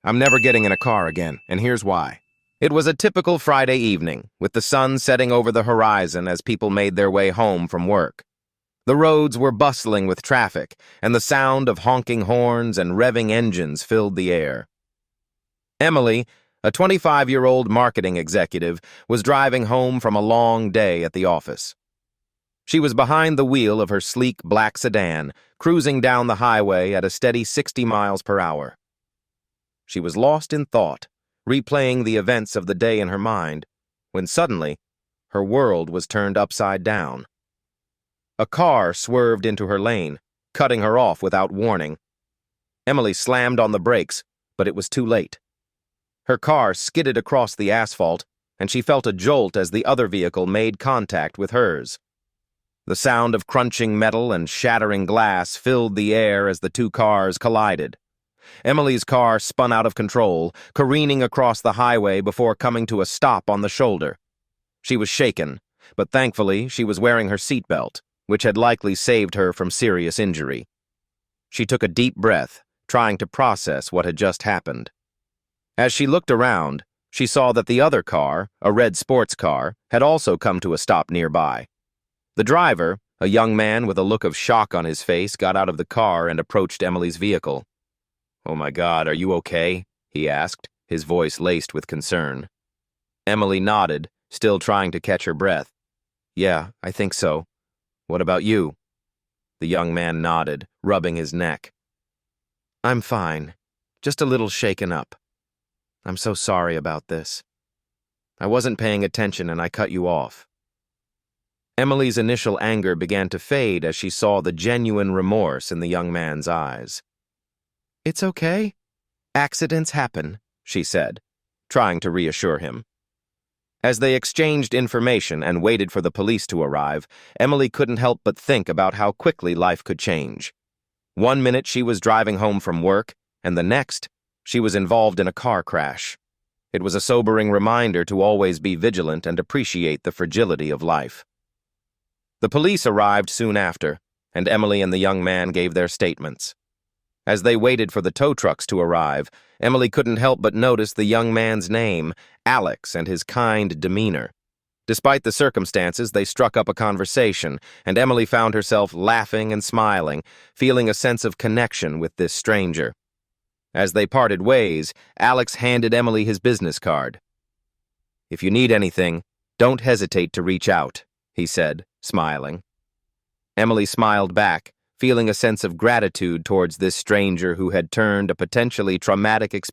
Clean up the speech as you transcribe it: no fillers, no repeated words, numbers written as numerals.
I'm never getting in a car again, and here's why. It was a typical Friday evening, with the sun setting over the horizon as people made their way home from work. The roads were bustling with traffic, and the sound of honking horns and revving engines filled the air. Emily, a 25-year-old marketing executive, was driving home from a long day at the office. She was behind the wheel of her sleek black sedan, cruising down the highway at a steady 60 miles per hour. She was lost in thought, replaying the events of the day in her mind, when suddenly, her world was turned upside down. A car swerved into her lane, cutting her off without warning. Emily slammed on the brakes, but it was too late. Her car skidded across the asphalt, and she felt a jolt as the other vehicle made contact with hers. The sound of crunching metal and shattering glass filled the air as the two cars collided. Emily's car spun out of control, careening across the highway before coming to a stop on the shoulder. She was shaken, but thankfully she was wearing her seatbelt, which had likely saved her from serious injury. She took a deep breath, trying to process what had just happened. As she looked around, she saw that the other car, a red sports car, had also come to a stop nearby. The driver, a young man with a look of shock on his face, got out of the car and approached Emily's vehicle. "Oh my God, are you okay?" he asked, his voice laced with concern. Emily nodded, still trying to catch her breath. "Yeah, I think so. What about you?" The young man nodded, rubbing his neck. "I'm fine, just a little shaken up. I'm so sorry about this. I wasn't paying attention and I cut you off." Emily's initial anger began to fade as she saw the genuine remorse in the young man's eyes. "It's okay. Accidents happen," she said, trying to reassure him. As they exchanged information and waited for the police to arrive, Emily couldn't help but think about how quickly life could change. 1 minute she was driving home from work, and the next, she was involved in a car crash. It was a sobering reminder to always be vigilant and appreciate the fragility of life. The police arrived soon after, and Emily and the young man gave their statements. As they waited for the tow trucks to arrive, Emily couldn't help but notice the young man's name, Alex, and his kind demeanor. Despite the circumstances, they struck up a conversation, and Emily found herself laughing and smiling, feeling a sense of connection with this stranger. As they parted ways, Alex handed Emily his business card. "If you need anything, don't hesitate to reach out," he said, smiling. Emily smiled back, feeling a sense of gratitude towards this stranger who had turned a potentially traumatic experience